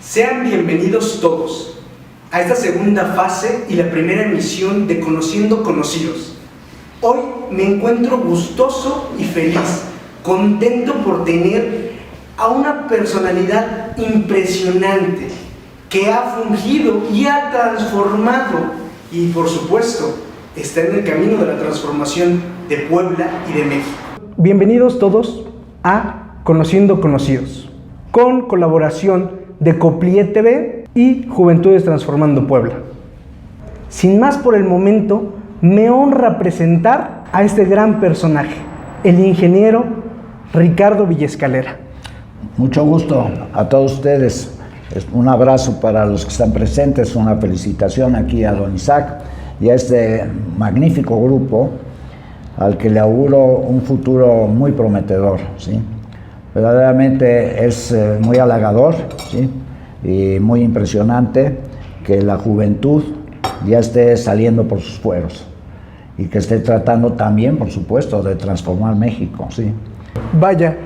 Sean bienvenidos todos a esta segunda fase y la primera emisión de Conociendo Conocidos. Hoy me encuentro gustoso y feliz, contento por tener a una personalidad impresionante que ha fungido y ha transformado y, por supuesto, está en el camino de la transformación de Puebla y de México. Bienvenidos todos a Conociendo Conocidos, con colaboración de Coplie TV y Juventudes Transformando Puebla. Sin más por el momento, me honra presentar a este gran personaje, el ingeniero Ricardo Villescalera. Mucho gusto a todos ustedes. Un abrazo para los que están presentes, una felicitación aquí a don Isaac y a este magnífico grupo al que le auguro un futuro muy prometedor, ¿sí? Verdaderamente es muy halagador, ¿sí? Y muy impresionante que la juventud ya esté saliendo por sus fueros y que esté tratando también, por supuesto, de transformar México, ¿sí? Vaya,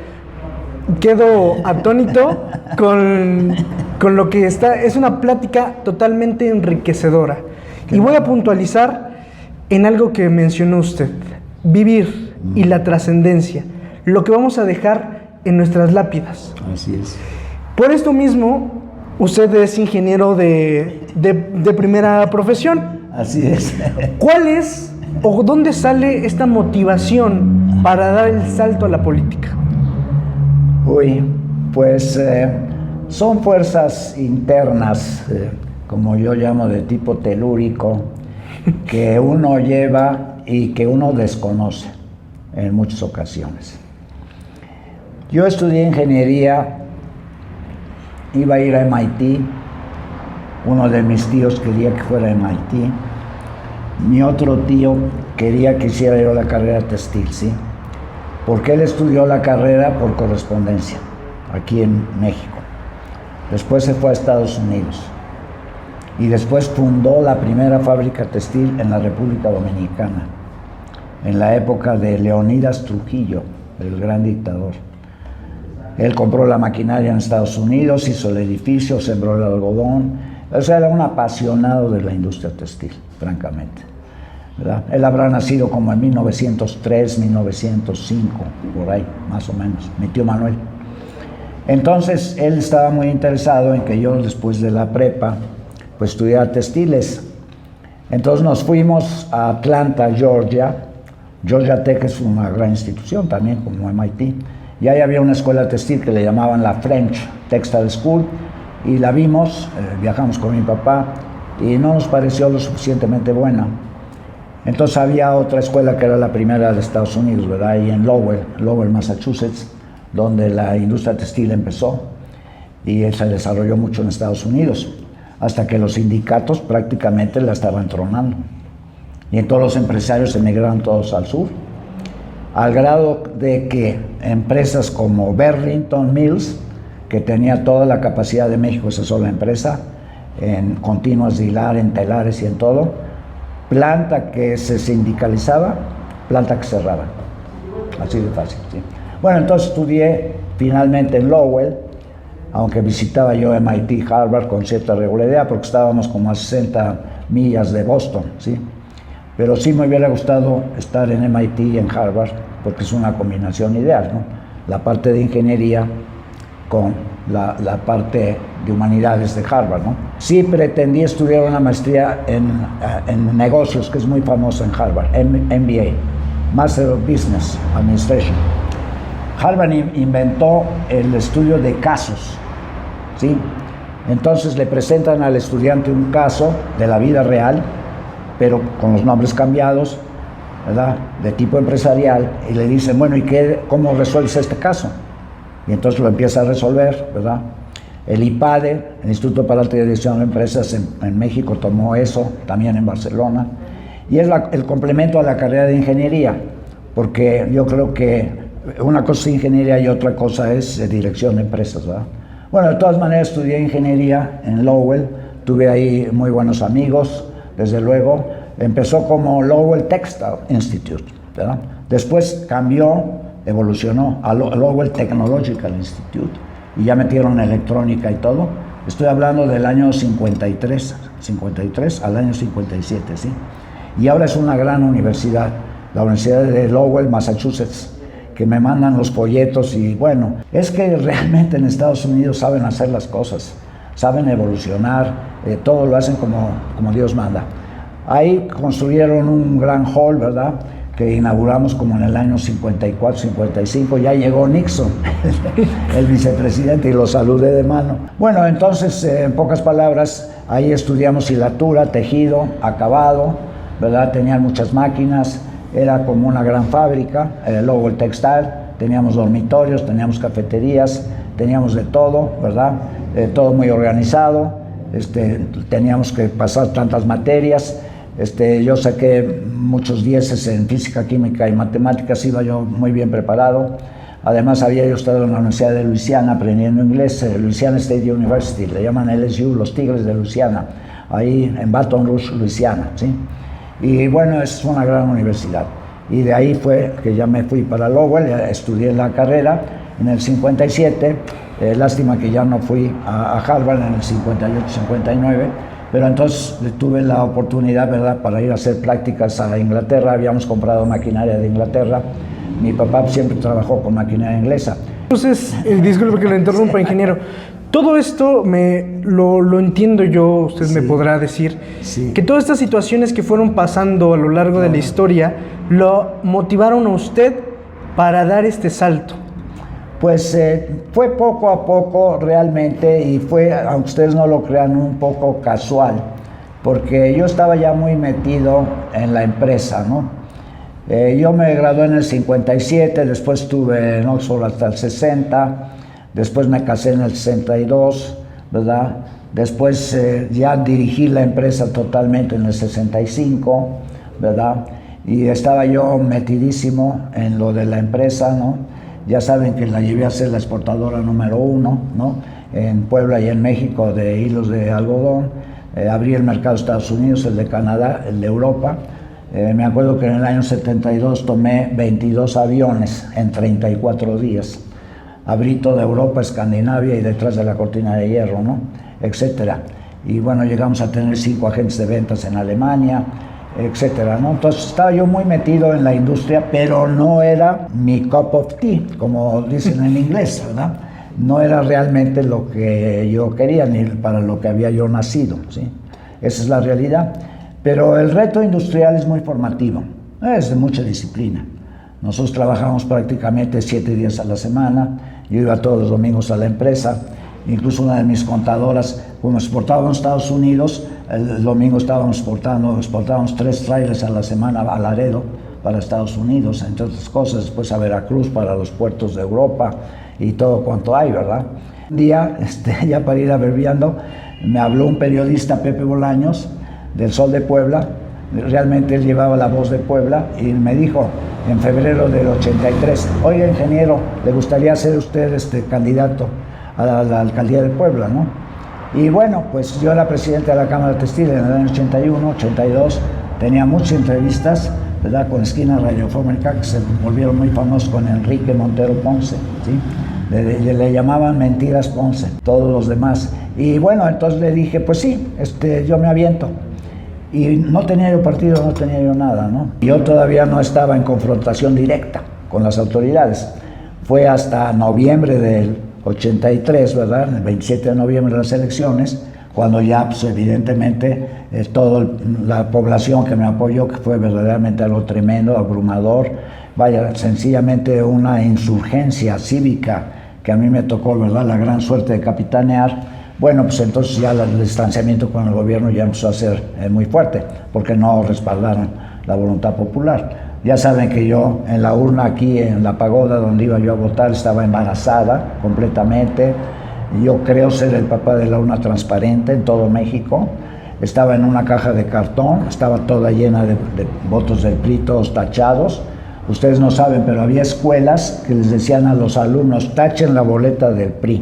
quedo atónito con lo que está. Es una plática totalmente enriquecedora. Y voy a puntualizar en algo que mencionó usted: vivir y la trascendencia, lo que vamos a dejar en nuestras lápidas. Así es. Por esto mismo, usted es ingeniero de primera profesión. Así es. ¿Cuál es o dónde sale esta motivación para dar el salto a la política? Uy, pues son fuerzas internas, como yo llamo, de tipo telúrico, que uno lleva y que uno desconoce en muchas ocasiones. Yo estudié ingeniería, iba a ir a MIT, uno de mis tíos quería que fuera a MIT, mi otro tío quería que hiciera yo la carrera textil, ¿sí? Porque él estudió la carrera por correspondencia, aquí en México. Después se fue a Estados Unidos y después fundó la primera fábrica textil en la República Dominicana, en la época de Leonidas Trujillo, el gran dictador. Él compró la maquinaria en Estados Unidos, hizo el edificio, sembró el algodón. O sea, era un apasionado de la industria textil, francamente, ¿verdad? Él habrá nacido como en 1903, 1905, por ahí, más o menos, mi tío Manuel. Entonces, él estaba muy interesado en que yo, después de la prepa, pues estudiara textiles. Entonces nos fuimos a Atlanta, Georgia. Georgia Tech es una gran institución también, como MIT. Y ahí había una escuela textil que le llamaban la French Textile School, y la vimos, viajamos con mi papá, y no nos pareció lo suficientemente buena. Entonces había otra escuela que era la primera de Estados Unidos, ¿verdad? Ahí en Lowell, Massachusetts, donde la industria textil empezó, y se desarrolló mucho en Estados Unidos, hasta que los sindicatos prácticamente la estaban tronando. Y entonces los empresarios emigraron todos al sur, al grado de que empresas como Burlington Mills, que tenía toda la capacidad de México, esa sola empresa, en continuas de hilar, en telares y en todo, planta que se sindicalizaba, planta que cerraba. Así de fácil, ¿sí? Bueno, entonces estudié finalmente en Lowell, aunque visitaba yo MIT y Harvard con cierta regularidad, porque estábamos como a 60 millas de Boston, ¿sí? Pero sí me hubiera gustado estar en MIT y en Harvard, porque es una combinación ideal, ¿no? La parte de ingeniería con la parte de humanidades de Harvard, ¿no? Sí pretendí estudiar una maestría en negocios, que es muy famosa en Harvard, MBA, Master of Business Administration. Harvard inventó el estudio de casos, ¿sí? Entonces le presentan al estudiante un caso de la vida real, pero con los nombres cambiados, ¿verdad?, de tipo empresarial, y le dicen, bueno, ¿y cómo resuelves este caso? Y entonces lo empieza a resolver, ¿verdad? El IPADE, el Instituto para la Alta Dirección de Empresas en México, tomó eso, también en Barcelona, y es el complemento a la carrera de ingeniería, porque yo creo que una cosa es ingeniería y otra cosa es dirección de empresas, ¿verdad? Bueno, de todas maneras estudié ingeniería en Lowell, tuve ahí muy buenos amigos, desde luego. Empezó como Lowell Textile Institute, ¿verdad? Después cambió, evolucionó a Lowell Technological Institute, y ya metieron electrónica y todo, Estoy hablando del año 53 al año 57, ¿sí? Y ahora es una gran universidad, la Universidad de Lowell, Massachusetts, que me mandan los folletos y bueno, es que realmente en Estados Unidos saben hacer las cosas, saben evolucionar, todo lo hacen como Dios manda. Ahí construyeron un gran hall, ¿verdad?, que inauguramos como en el año 54, 55, ya llegó Nixon, el vicepresidente, y lo saludé de mano. Bueno, entonces, en pocas palabras, ahí estudiamos hilatura, tejido, acabado, ¿verdad? Tenían muchas máquinas, era como una gran fábrica, luego el textil, teníamos dormitorios, teníamos cafeterías, teníamos de todo, ¿verdad? Todo muy organizado, teníamos que pasar tantas materias. Yo saqué muchos dieces en física, química y matemáticas, iba yo muy bien preparado. Además, había yo estado en la Universidad de Luisiana aprendiendo inglés, Louisiana State University, le llaman LSU, los Tigres de Luisiana, ahí en Baton Rouge, Luisiana, ¿sí? Y bueno, es una gran universidad. Y de ahí fue que ya me fui para Lowell, estudié la carrera en el 57, lástima que ya no fui a Harvard en el 58, 59, pero entonces tuve la oportunidad, ¿verdad?, para ir a hacer prácticas a Inglaterra. Habíamos comprado maquinaria de Inglaterra. Mi papá siempre trabajó con maquinaria inglesa. Entonces, disculpe que lo interrumpa, ingeniero. Todo esto lo entiendo yo, usted me podrá decir, que todas estas situaciones que fueron pasando a lo largo de la historia lo motivaron a usted para dar este salto. Pues fue poco a poco realmente, y fue, aunque ustedes no lo crean, un poco casual, porque yo estaba ya muy metido en la empresa, ¿no? Yo me gradué en el 57, después estuve en Oxford hasta el 60, después me casé en el 62, ¿verdad? Después ya dirigí la empresa totalmente en el 65, ¿verdad? Y estaba yo metidísimo en lo de la empresa, ¿no? Ya saben que la llevé a ser la exportadora número 1, ¿no?, en Puebla y en México, de hilos de algodón. Abrí el mercado de Estados Unidos, el de Canadá, el de Europa. Me acuerdo que en el año 72 tomé 22 aviones en 34 días. Abrí toda Europa, Escandinavia y detrás de la cortina de hierro, ¿no?, etcétera. Y bueno, llegamos a tener 5 agentes de ventas en Alemania, etcétera, ¿no? Entonces estaba yo muy metido en la industria, pero no era mi cup of tea, como dicen en inglés, ¿verdad? No era realmente lo que yo quería, ni para lo que había yo nacido, ¿sí? Esa es la realidad. Pero el reto industrial es muy formativo, es de mucha disciplina. Nosotros trabajamos prácticamente 7 días a la semana, yo iba todos los domingos a la empresa, incluso una de mis contadoras, como exportábamos a Estados Unidos, el domingo exportábamos 3 trailers a la semana a Laredo para Estados Unidos, entre otras cosas, después a Veracruz para los puertos de Europa y todo cuanto hay, ¿verdad? Un día, ya para ir abreviando, me habló un periodista, Pepe Bolaños, del Sol de Puebla. Realmente él llevaba la voz de Puebla y me dijo en febrero del 83, oiga, ingeniero, ¿le gustaría ser usted candidato a la alcaldía de Puebla, no? Y bueno, pues yo era presidente de la Cámara Textil en el año 81, 82, tenía muchas entrevistas, ¿verdad?, con Esquina Radiofónica, que se volvieron muy famosos con Enrique Montero Ponce, ¿sí? Le llamaban Mentiras Ponce, todos los demás. Y bueno, entonces le dije, pues sí, yo me aviento. Y no tenía yo partido, no tenía yo nada, ¿no? Yo todavía no estaba en confrontación directa con las autoridades. Fue hasta noviembre del 83, ¿verdad?, el 27 de noviembre de las elecciones, cuando ya, pues, evidentemente, toda la población que me apoyó, que fue verdaderamente algo tremendo, abrumador, vaya, sencillamente una insurgencia cívica que a mí me tocó, ¿verdad?, la gran suerte de capitanear. Bueno, pues entonces ya el distanciamiento con el gobierno ya empezó a ser muy fuerte, porque no respaldaron la voluntad popular. Ya saben que yo en la urna aquí en la pagoda donde iba yo a votar estaba embarazada completamente. Yo creo ser el papá de la urna transparente en todo México. Estaba en una caja de cartón, estaba toda llena de votos del PRI, todos tachados. Ustedes no saben, pero había escuelas que les decían a los alumnos, tachen la boleta del PRI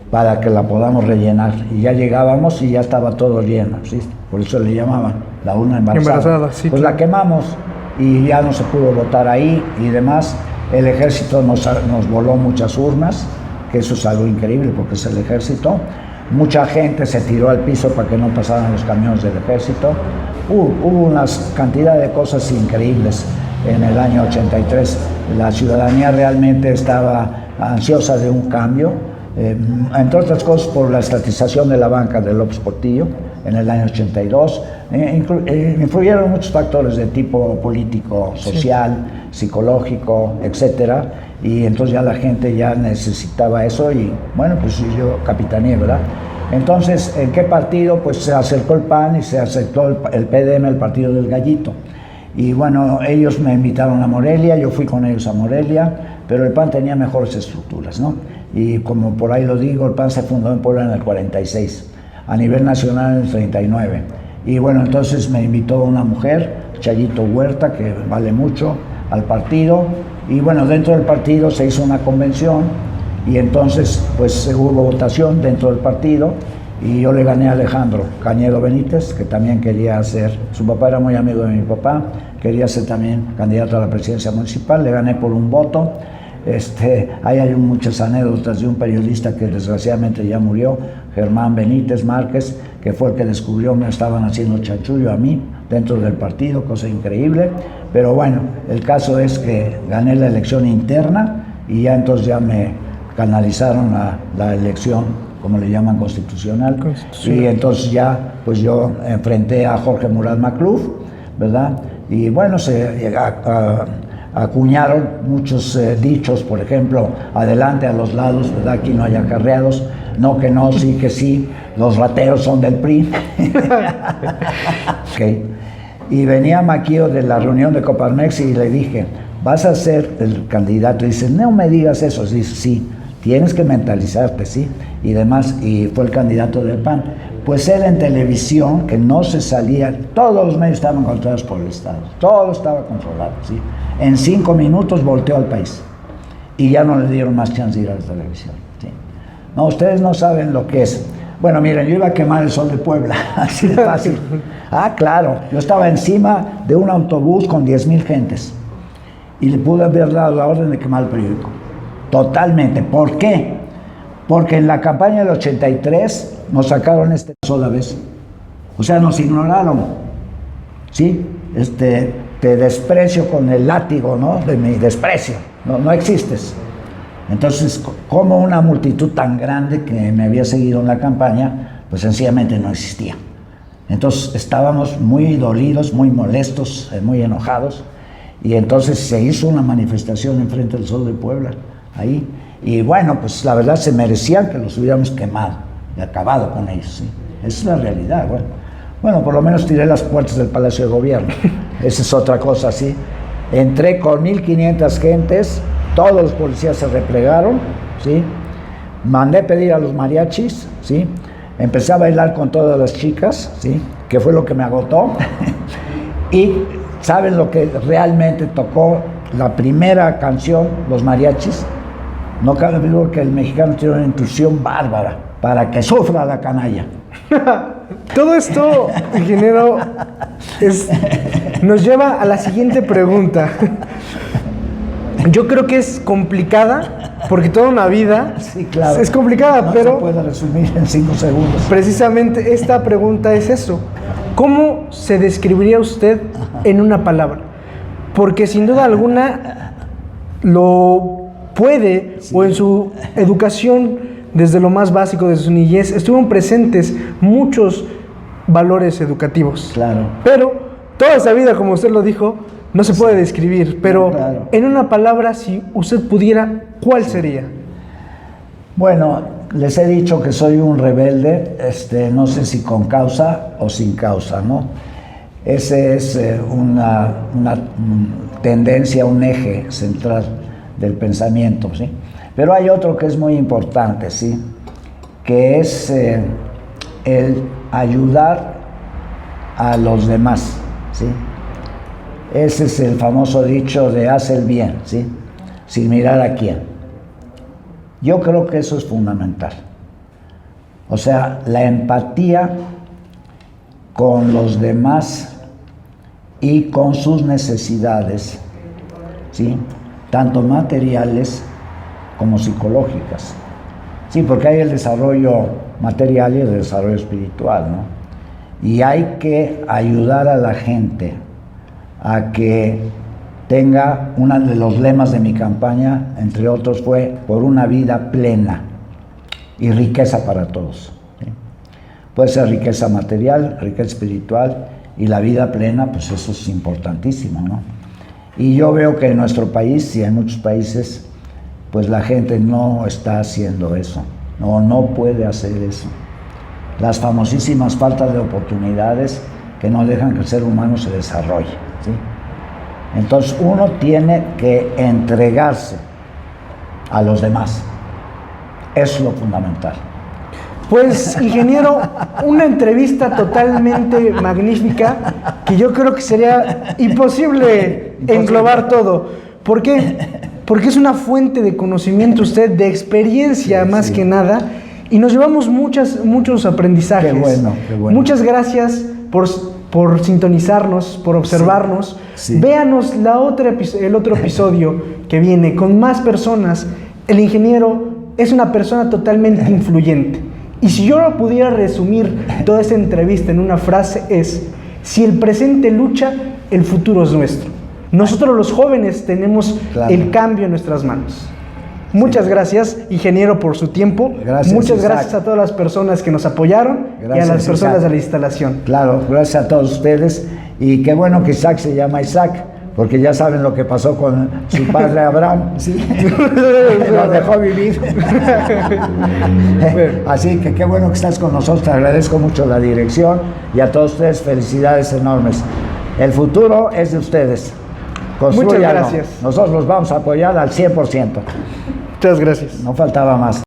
para que la podamos rellenar. Y ya llegábamos y ya estaba todo lleno, ¿sí? Por eso le llamaban la urna embarazada. Sí, pues la quemamos y ya no se pudo votar ahí y demás. El ejército nos voló muchas urnas, que eso es algo increíble porque es el ejército. mucha gente se tiró al piso para que no pasaran los camiones del ejército. Hubo una cantidad de cosas increíbles en el año 83. La ciudadanía realmente estaba ansiosa de un cambio, entre otras cosas por la estatización de la banca de López Portillo en el año 82. Influyeron muchos factores de tipo político, social, psicológico, etcétera, y entonces ya la gente ya necesitaba eso y bueno, pues yo capitaneé, ¿verdad? Entonces, ¿en qué partido? Pues se acercó el PAN y se acercó el PDM, el Partido del Gallito. Y bueno, ellos me invitaron a Morelia, yo fui con ellos a Morelia, pero el PAN tenía mejores estructuras, ¿no? Y como por ahí lo digo, el PAN se fundó en Puebla en el 46, a nivel nacional en el 39. Y bueno, entonces me invitó una mujer, Chayito Huerta, que vale mucho, al partido. Y bueno, dentro del partido se hizo una convención y entonces pues hubo votación dentro del partido y yo le gané a Alejandro Cañedo Benítez, que también quería ser, su papá era muy amigo de mi papá, quería ser también candidato a la presidencia municipal, le gané por un voto. Ahí hay muchas anécdotas de un periodista que desgraciadamente ya murió, Germán Benítez Márquez, que fue el que descubrió me estaban haciendo chanchullo a mí dentro del partido, cosa increíble. Pero bueno, el caso es que gané la elección interna y ya entonces ya me canalizaron a la elección, como le llaman, constitucional. Y entonces ya, pues yo enfrenté a Jorge Murat Macluf, ¿verdad? Y bueno, se acuñaron muchos dichos, por ejemplo, adelante a los lados, ¿verdad? Aquí no hay acarreados, no que no, sí que sí, los rateros son del PRI. Okay. Y venía Maquio de la reunión de Coparmex y le dije, ¿vas a ser el candidato? Y dice, no me digas eso. Dice, sí, tienes que mentalizarte, ¿sí? Y demás, y fue el candidato del PAN. Pues él en televisión, que no se salía, todos los medios estaban controlados por el Estado, todo estaba controlado, ¿sí? En 5 minutos volteó al país y ya no le dieron más chance de ir a la televisión, ¿sí? No, ustedes no saben lo que es. Bueno, miren, yo iba a quemar el sol de Puebla, así de fácil. Ah, claro, yo estaba encima de un autobús con 10,000 gentes y le pude haber dado la orden de quemar el periódico. Totalmente. ¿Por qué? Porque en la campaña del 83 nos sacaron sola vez. O sea, nos ignoraron. ¿Sí? Te desprecio con el látigo, ¿no? De mi desprecio. No existes. Entonces, como una multitud tan grande que me había seguido en la campaña, pues sencillamente no existía. Entonces, estábamos muy dolidos, muy molestos, muy enojados. Y entonces se hizo una manifestación enfrente del Sol de Puebla, ahí. Y bueno, pues la verdad se merecían que los hubiéramos quemado y acabado con ellos, ¿sí? Esa es la realidad, bueno. Bueno, por lo menos tiré las puertas del Palacio de Gobierno. Esa es otra cosa, ¿sí? Entré con 1,500 gentes, todos los policías se replegaron, ¿sí? Mandé pedir a los mariachis, ¿sí? Empecé a bailar con todas las chicas, ¿sí? Que fue lo que me agotó. Y ¿saben lo que realmente tocó la primera canción, los mariachis? No cabe duda que el mexicano tiene una intuición bárbara para que sufra la canalla. Todo esto, ingeniero, nos lleva a la siguiente pregunta. Yo creo que es complicada, porque toda una vida sí, claro, es complicada, no pero se puede resumir en 5 segundos. Precisamente esta pregunta es eso. ¿Cómo se describiría usted en una palabra? Porque sin duda alguna lo puede, sí. O en su educación, desde lo más básico de su niñez, estuvieron presentes muchos valores educativos. Claro. Pero toda esa vida, como usted lo dijo, no se puede describir. Pero claro. En una palabra, si usted pudiera, ¿cuál sería? Bueno, les he dicho que soy un rebelde, no sé si con causa o sin causa, ¿no? Ese es una tendencia, un eje central del pensamiento, ¿sí? Pero hay otro que es muy importante, ¿sí? Que es el ayudar a los demás, ¿sí? Ese es el famoso dicho de haz el bien, ¿sí? Sin mirar a quién. Yo creo que eso es fundamental. O sea, la empatía con los demás y con sus necesidades, ¿sí? Tanto materiales como psicológicas. Sí, porque hay el desarrollo material y el desarrollo espiritual, ¿no? Y hay que ayudar a la gente a que tenga, uno de los lemas de mi campaña, entre otros, fue por una vida plena y riqueza para todos, ¿sí? Puede ser riqueza material, riqueza espiritual, y la vida plena, pues eso es importantísimo, ¿no? Y yo veo que en nuestro país y en muchos países, pues la gente no está haciendo eso, no puede hacer eso. Las famosísimas faltas de oportunidades que no dejan que el ser humano se desarrolle, ¿sí? Entonces uno tiene que entregarse a los demás. Es lo fundamental. Pues, ingeniero, una entrevista totalmente magnífica que yo creo que sería imposible englobar todo. ¿Por qué? Porque es una fuente de conocimiento usted, de experiencia más que nada, y nos llevamos muchos aprendizajes. Qué bueno, qué bueno. Muchas gracias por sintonizarnos, por observarnos. Sí. Véanos el otro episodio que viene con más personas. El ingeniero es una persona totalmente influyente. Y si yo pudiera resumir toda esta entrevista en una frase es: si el presente lucha, el futuro es nuestro. Nosotros los jóvenes tenemos el cambio en nuestras manos. Muchas gracias, ingeniero, por su tiempo. Muchas gracias a todas las personas que nos apoyaron y a las personas de la instalación. Claro, gracias a todos ustedes. Y qué bueno que Isaac se llama Isaac, porque ya saben lo que pasó con su padre Abraham, ¿sí? Nos dejó vivir. Así que qué bueno que estás con nosotros, te agradezco mucho la dirección y a todos ustedes felicidades enormes. El futuro es de ustedes. Muchas gracias. Nosotros los vamos a apoyar al 100%. Muchas gracias. No faltaba más.